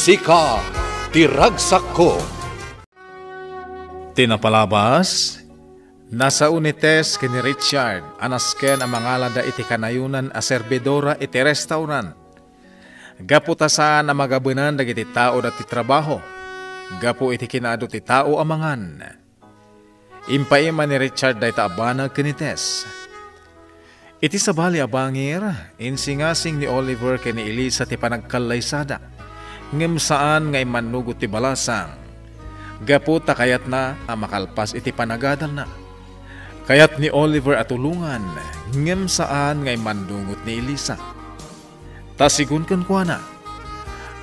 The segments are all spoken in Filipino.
Sika tiragsak ko. Tinapalabas, nasa unites kini Richard, anasken ang mga lada iti kanayunan a serbidora iti restaurant. Gaputasan ang magabunan dagiti tao dati trabaho. Gapu iti kinaado ti tao amangan. Impaiman ni Richard day taabanag kinites. Iti sabali abangir, insingasing ni Oliver kini Elisa ti panagkalaysada. Ngem saan ngay manugot ti balasang. Gaputa kayat na ang makalpas iti panagadal na. Kayat ni Oliver atulungan, ngem saan ngay manungot ni Elisa. Tasigun kan kuana,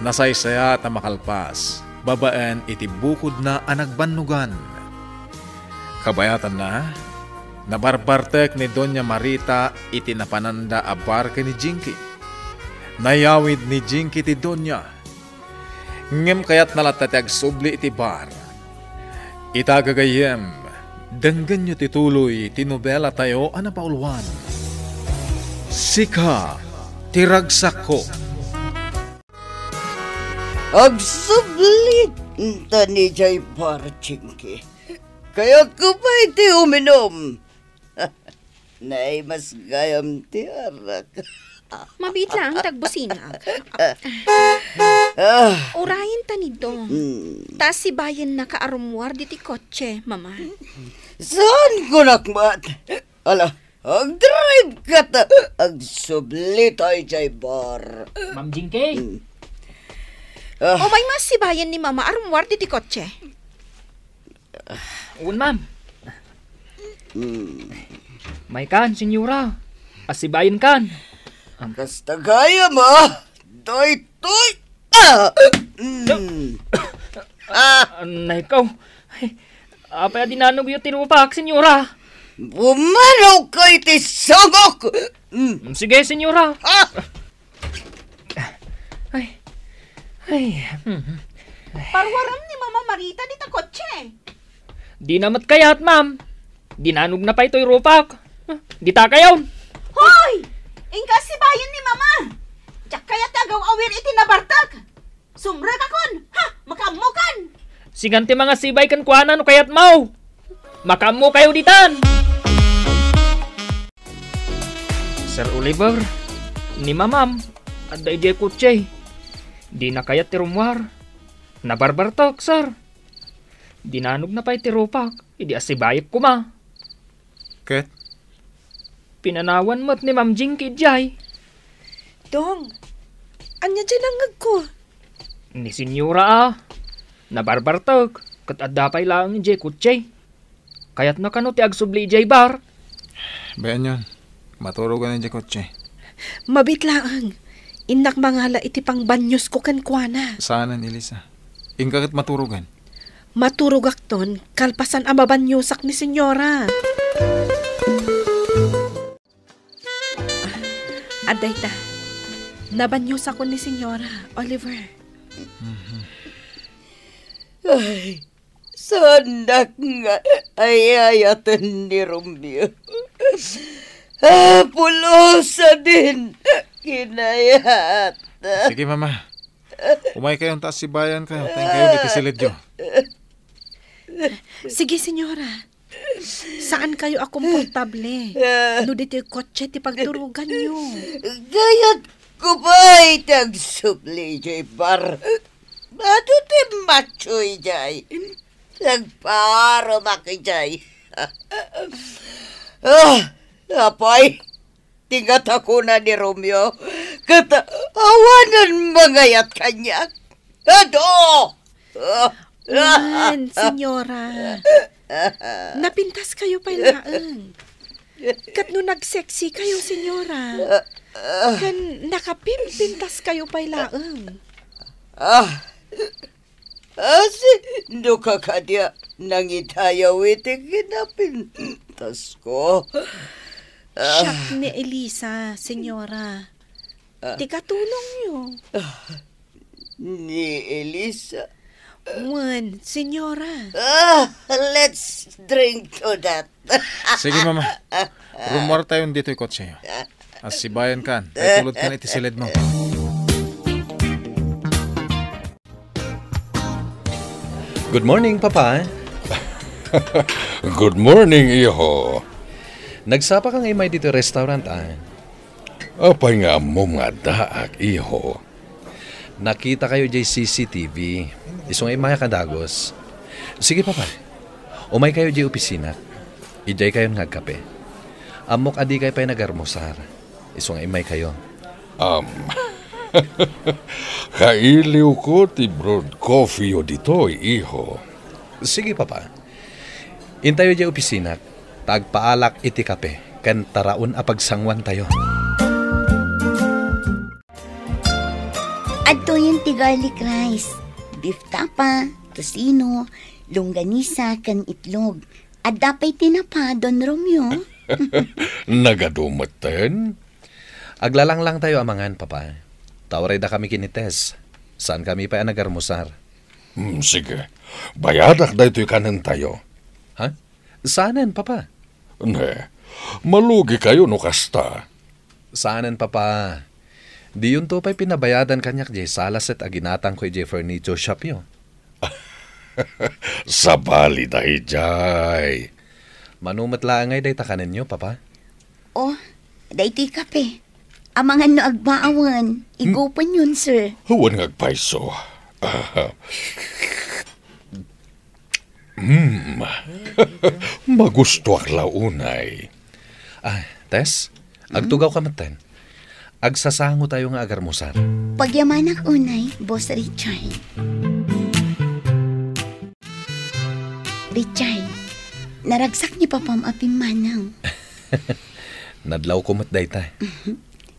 nasaysaya ta makalpas, babaan iti bukod na anagbannugan. Kabayatan na, nabarbartek ni Doña Marita iti napananda a barke ni Jinky. Nayawid ni Jinky ti Doña. Ngem kayat nalatatiag subli iti bar. Itagagayem, denggan nyo tituloy tinobela tayo anapauluan. Sika tiragsak ko. Agsublit tani jay bar, Jinky. Kaya ko pa iti uminom. Nay, mas gayam ti arak. Mabit lang, tagbusinag. Urayin ta nito. Ta si bayan na kaarumwar diti kotse, mama. Saan ko nakmat? Ala, ag-drive ka ta. Agsublit ay jay bar. Ma'am Jinky. O may mas si bayan ni mama arumwar diti kotse. Un, ma'am. May kan, senyora. Asibayin kan. Kasta gaya mo. Toy. Na ikaw. Ay, apaya dinanog yung tinupak, senyora. Bumanaw ka iti sagok. Sige, senyora. Ay. Parwaram ni mama Marita diti kotse. Di namat kayat, ma'am. Dinanog na pa ito'y rupak. Di ta kayaw. Hoy! Ingka si bayan ni mama. Diyak kaya tagaw awir iti nabartag. Sumra ka kon. Ha! Makamukan. Siganti mga sibay kan kuhanan o kayat mau. Makamu kayo ditan. Sir Oliver, ni mamam, ada ije kutse. Di na kayat tirumwar. Nabarbartok, sir. Dinanog na pa'y tirupak. Idi asibayip ko ma. Ket? Pinanawan mo't ni Ma'am Jinky jay. Dong, anya dyan ang ko. Ni senyora nabarbartok. Kat adapay lang jay kutse. Kayat na kano ti agsubli jay bar. Bayan yun, maturugan ng kotse. Mabit lang. Inak mangala iti pang banyos ko kankwana. Saanan, Elisa? Ingkakit maturugan? Maturugak ton, kalpasan ang mabanyosak ni senyora. Aday ta, nabanyosak ko ni senyora, Oliver. Ay, sandak nga ayayatan ni Romeo. Pulosa din. Kinayat. Sige, mama. Umay kayong taas si bayan kayo. Tayong kayo dito silid yo. Sige, senyora. Saan kayo akomportable? No dito yung kotse ti pagturugan nyo. Gayat ko ba'y tagsubli jay bar? Ato ti machoy jay. Nagparo maki jay. Apay, tingat ako na ni Romeo. Kata awanan mangayat kanya. Ado! Man, senyora. Napintas kayo pa'y laang. Kat no nagseksi kayo, senyora. Kan nakapimpintas kayo pa'y laang. Sindo ka kadya nangitayaw iti kinapintas ko. Siyak ni Elisa, senyora. Di katulong nyo. Ni Elisa? Man, senyora. Let's drink to that. Sige, mama. Rumor tayo dito yung kotse. As si bayan kan, ay tulad kan iti silid mo. Good morning, Papa. Good morning, iho. Nagsapa ka ngay may dito restaurant, Apay nga mo nga daak, iho. Nakita kayo jay CCTV. Isong ay maya kadagos. Sige, Papa. Umay kayo jay opisina. Ijay kayo ngagkape. Amok adi kayo pa'y nagarmosar. Isong ay may kayo. Kailiw ko ti broad coffee o ditoy, iho. Sige, Papa. Intayo jay opisina. Tagpaalak iti kape. Kan taraon apagsangwan tayo. Ato yung garlic rice, beef tapa, tosino, longganisa, kan itlog. At dapay tinapa, Don Romeo. Nagadumatan? Aglalang lang tayo amangan, Papa. Tawaray da kami kinites. Saan kami pa nagarmusar? Sige. Bayadak da ito'y kanan tayo. Ha? Saanan, Papa? Ne, malugi kayo no kasta. Saanan, Papa? Di yun to pa'y pinabayadan kanyak jay salaset aginatang ko'y jay furniture shop yo. Sabali dahi jay. Manumat lang ngay day takanin nyo, Papa. Oh, dayti kape. Amangan no agbaawan. Igupan yun, sir. Huwag ngagpaiso. Magusto ak launay. Tess, agtugaw ka maten. Agsasango tayo nga agarmusan. Pagyamanak unay, Boss Richard. Richard, naragsak ni Papam apim manaw. Nadlaw ko mat day tay.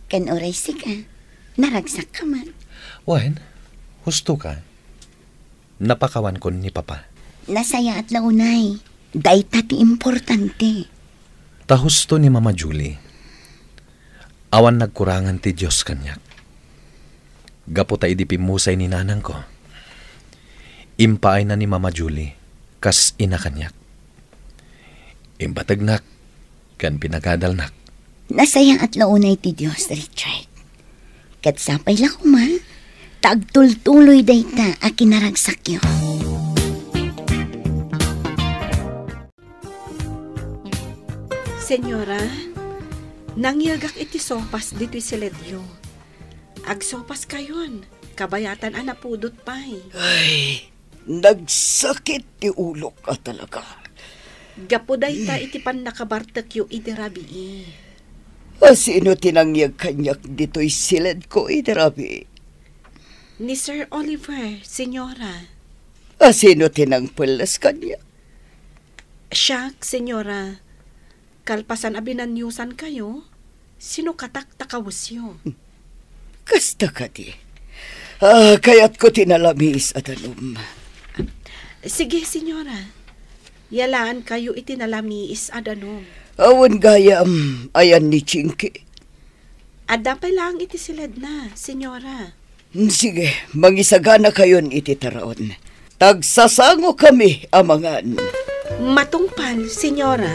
Kan oray ka, naragsak ka man. Wen, husto ka. Napakawan ko ni Papa. Nasaya at launay, dayta ti importante. Ta husto ni Mama Julie. Awan nagkurangan ti Diyos kanyak. Gapo ta idipimusay ni nanang ko. Impaay na ni Mama Julie, kas ina kanyak. Imbatagnak, kan pinagadalnak. Nasayang at launay ti Diyos, Richard. Katsapay lang kuma, tagtultuloy dayta a kinaragsak yo. Senyora, nangyagak iti sopas dito'y siledyo. Ag sopas kayon, kabayatan anapudot pa'y. Ay, nagsakit ti ulo ka talaga. Gapuday ta iti pan nakabartak yu iti rabii. Sino tinangyag kanyak dito'y silid ko, Idarabi? Ni Sir Oliver, senyora. Sino tinangpulas kanya? Siya, senyora. Kalpasan abinanyusan kayo, sino katak takawusyo? Kasta ka di. Kaya't ko tinalamis at anum. Sige, senyora. Yalaan kayo itinalamis adanom. Awan gayam, ayan ni Chinky. Adapay lang iti silid na, senyora. Sige, mangisagana kayon iti taraon. Tagsasango kami, amangan. Matungpal, senyora.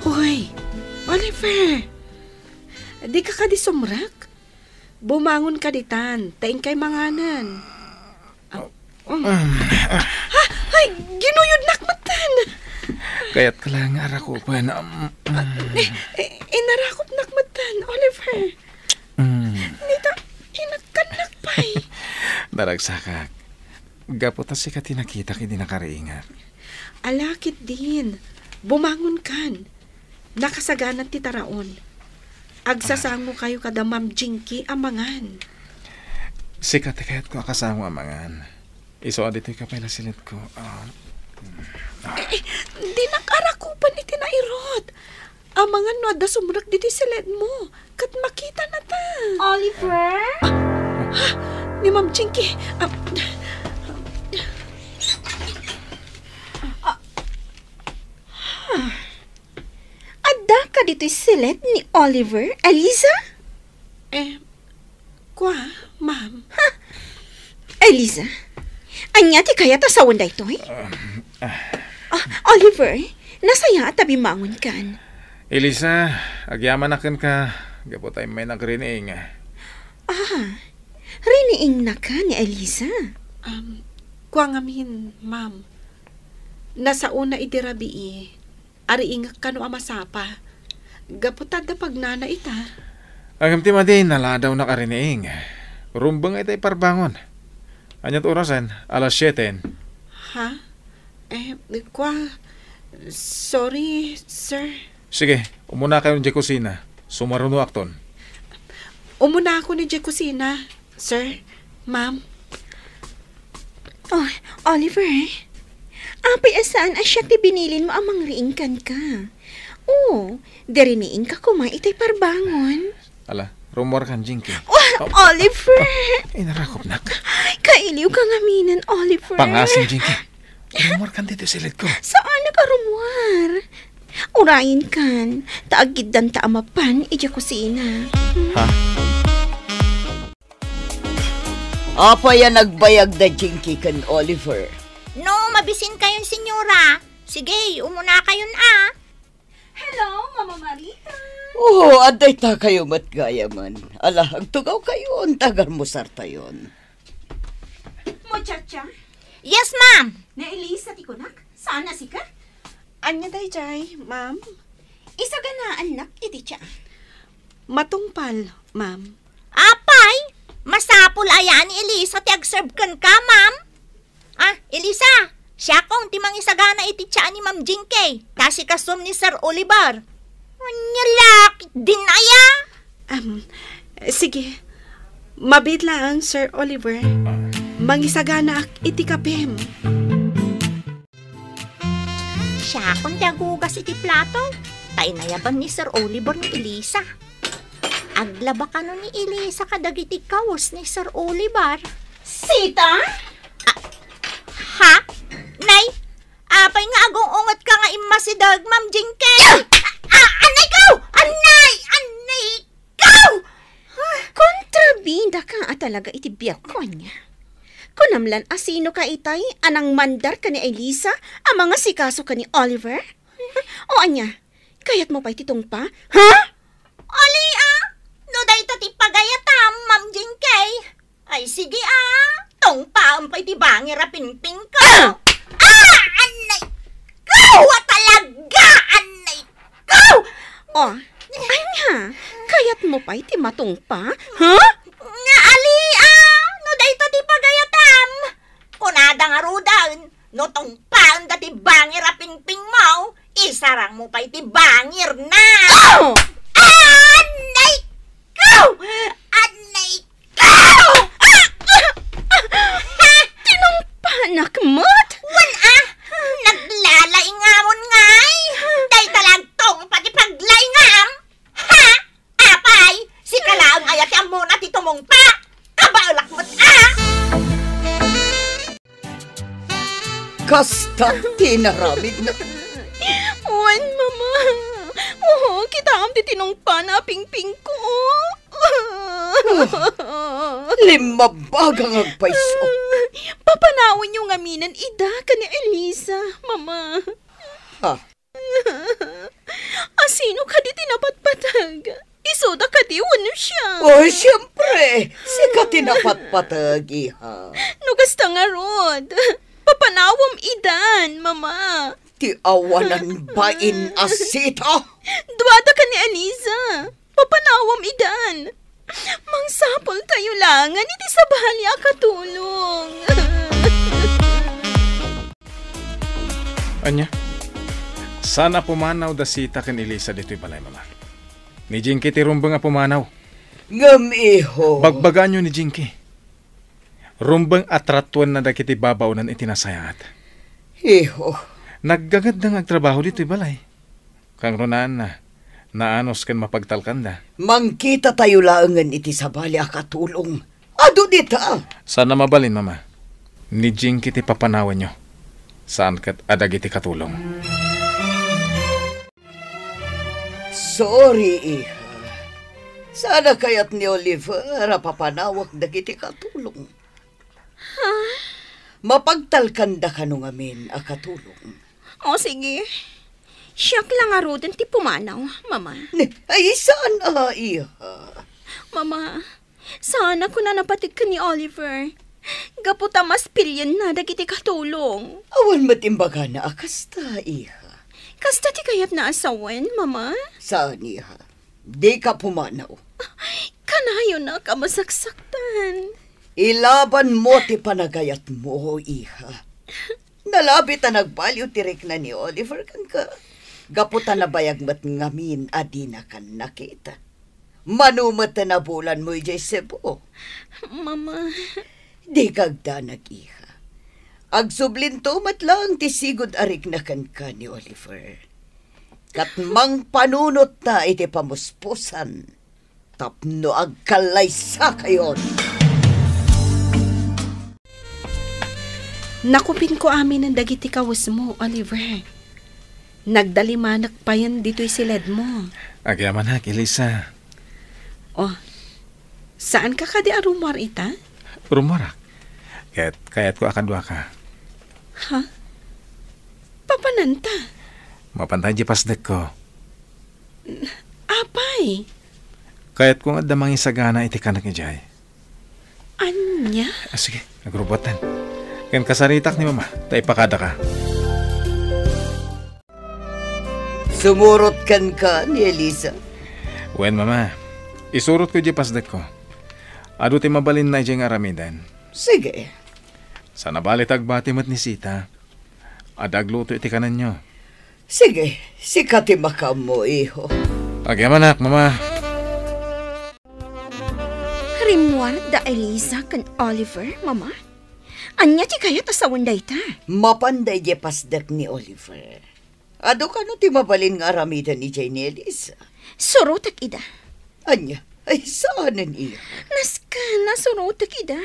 Hoy, Oliver. Di ka kadisumrak? Bumangon ka ditan, taing kay manganan. Ay, ginuyod nakmatan. Kaya't ka lang arako pa na... Inarakop nakmatan, Oliver. Nita, inakanak pa'y. Daragsakak. Gapot si ka tinakita kini nakariingat. Alakit din. Bumangon kan. Nakasaganan ti taraon. Agsasango kayo kada Ma'am Jinky amangan. Sikat kaya't ko akasama amangan. Iso adito'y kapay na silid ko. Di nakarakupan iti nairot. Amangan no ada sumrak diti silid mo. Kat makita na ta. Oliver? Ni Ma'am Jinky. Ada ka dito'y silid ni Oliver, Eliza? Kwa, ma'am. Eliza? Anya ti kaya tasawon da ito, eh? Oliver, nasaya at tabimangon kan. Elisa, agyaman akin ka. Gapot ay may nagrining. Riniing na ka ni Elisa. Kuwang amin, ma'am. Nasa una idirabi ari ingak kano amasapa. Gaputad da pagnana ita. Agam ti madi, naladaw na kariniing. Rumbang itay parbangon. Anyat orasan, alas 7. Ha? Sorry, sir. Sige, umuna kayo ng kusina. Sumaruno akton. Umuna ako ni kusina, sir, ma'am. Oh, Oliver, apay asaan asya ti binilin mo amang riingkan ka. Oo, deriniing ka kumain itay parbangon. Ala, rumor kan Jinky. Oliver! Inarakop nak. Kailiw kang aminan, Oliver. Pangasin Jinky. Rumor kan dito silit ko. Saan nakarumwar? Urayin kan, taagid dan taamapan, ija kusina. Ha? Apa yan nagbayag da Jinky kan Oliver? No, mabisin kayon, senyora. Sige, umuna kayon Hello, Mama Marita. Oo, aday ta kayo matgayaman. Ala, agtugaw kayo, tagar mo sartayon. Muchacha, Yes, ma'am. na Elisa ti kunak, sana si ka? Anya dayjay, ma'am. Isa ganaan nak, iti siya. Matungpal, ma'am. Apay, masapul aya ni Elisa ti agserve kan ka, ma'am. Elisa, siya kong timang isagana iti tiyaan ni Ma'am Jinky. Kasi kasom ni Sir Oliver. Anyalak, din aya. Sige. Mabit lang, Sir Oliver. Mangisagana ak iti kapem. Siya kong tiagugas iti plato. Tainayaban ni Sir Oliver ni Elisa. Aglaba ka ni Elisa kadagiti kawas ni Sir Oliver. Sita? Ha? Nay, apay nga agong ungat ka nga imasidag, Ma'am Jinky. Anay ko! Anay ko! Kontrabida ka talaga iti biyak ko niya. Kunamlan asino ka itay, anang mandar ka ni Elisa, ang mga sikaso ka ni Oliver? O anya, kayat mo pa ititong pa? Ha? Ali, no day tati pagayatam, Ma'am Jinky. Ay, sige, tong paam pa iti bangir pinping ko. Anay ko! Talaga, anay ko! O, anya, kayat mo pa iti matong pa? Ha? Nga, Ali, no day tati pagayatam. Kunada nga rudan, no tong paam dati bangir pinping mo, isarang mo pa iti bangir na. Oh! Anay ko! Anay ko! Tinungpanak mo't? Wan naglalaingamon ngay. Day talagtong pati paglaingam. Ha? Apay, si kalaang ayat ang muna titumong pa. Kabalak mo't Kasta tinaramid na. Wan, Mama. Oo, kita am ti tinungpa na pingping ko. Limabagang agpaiso. Papanawin yung aminan ida ka ni Elisa, Mama. Ha? Asino ka di tinapatpatag? Isoda ka di wano siya. Oh, siyempre. Sika tinapatpatag, iha. Nugasta nga rod. Papanawam idan, Mama. Ti awanan bain asita. Duwada ka ni Elisa. Papanawam idan. Mangsapol tayo langan, iti sa bahali akatulong. Anya, sana pumanaw da sita kan Elisa dito'y balay, Mama. Ni Jinky ti rumbang nga pumanaw. Ngam iho. Bagbagan nyo ni Jinky. Rumbang atratuan na dakiti babaw nan itinasayat. Iho. Naggagad na agtrabaho dito'y balay. Kang runaan na, naanos kan mapagtalkanda. Mangkita tayo laangan iti sabali akatulong. Ado dita. Sana mabalin, Mama. Ni Jinky ti papanawan nyo. Saan kat adag iti katulong. Sorry, iha. Sana kayat ni Oliver papanawak dagiti katulong. Mapagtalkanda ka nung amin akatulong. O sige. Siyak lang arudan ti pumanaw, Mama. Ay, saan iha? Mama, Sana ko na napatid ka ni Oliver. Gaputa mas pilyan na dagiti katulong. Awan matimbaga na akasta, iha. Kasta ti kayat na asawen, mama? Saan, iha? Di ka pumanaw. Kanayo na ka masaksaktan. Ilaban mo ti panagayat mo, iha. Nalabit na nagbaliw tirik na ni Oliver kan ka. Gaputa na bayag mat ngamin adi na kan nakita. Manumat na bulan mo ijay Cebu. Mama... Di kagda nag-iha. Agsublinto matlang ti sigod arik na kan ni Oliver. Katmang panunot na iti pamuspusan. Tapno agkalaysa kayon. Nakupin ko amin ang dagiti kawas mo, Oliver. Nagdalimanak pa yan dito'y silid mo. Agyaman Elisa. Oh, saan ka kadi arumar ita? Rumarak. Kayat ko akan dua ka. Ha? Papananta? Mapantay di pasdek ko. Apay? Kayat ko nga damang isagana iti kanak ni Jay. Anya? Sige, nagrubotan. Kan kasaritak ni mama, tayo pakada ka. Sumurot kan ka ni Elisa. Wen mama, isurot ko di pasdek ko. Ado ti mabalin na iti nga aramidan. Sige. Sa nabalit agbati mat ni Sita, adagluto iti kanan nyo. Sige, sikati makam mo, iho. Agyamanak, mama. Rimwar da Elisa kan Oliver, mama? Anya ti kayat asawan da ita? Mapanday di pasdak ni Oliver. Ado ka no ti mabalin nga aramidan ni Jane Elisa. Surutak ida. Anya, ay saanan iho? Naska, nasurutak ida.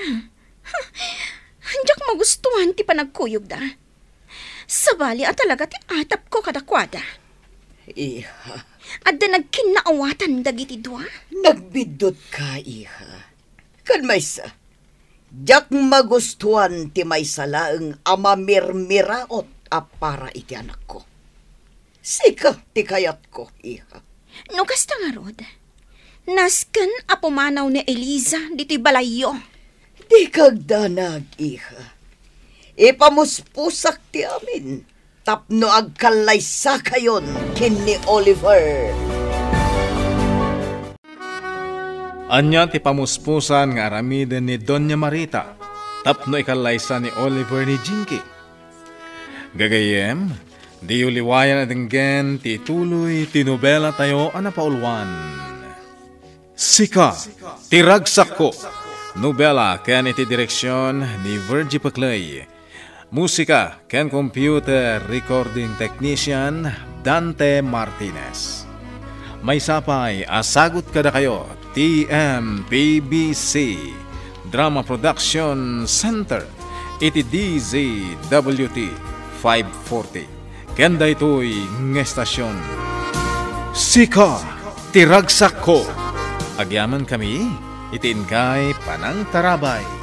Handiak magustuhan ti panagkuyog da. Sabali at talaga ti atap ko kadakwada. Iha. Adda nagkinaawatan dagiti dua. Nagbidot ka, iha. Kan maysa. Diyak magustuhan ti may salaang amamirmiraot a para iti anak ko. Sika ti kayat ko, iha. No kasta nga rod. Naskan apumanaw ni Eliza dito'y balayo. Di kagdanag, iha. Ipamuspusak ti amin. Tapno agkalaysa kayon kin ni Oliver. Anya ti pamuspusan nga aramiden ni Doña Marita. Tapno ikalaysa ni Oliver ni Jinky. Gagayem, di uliwayan adenggen ti tuloy ti nobela tayo anapaulwan. Sika, tiragsak ko. Nobela ken iti direksyon ni Virgie Paclay. Musika ken computer recording technician Dante Martinez. May sapay asagot kada kayo TMPBC Drama Production Center iti DZWT 540. Kenda ito'y ngestasyon. Sika, tiragsak ko. Agyaman kami, itiin kay Panang Tarabay.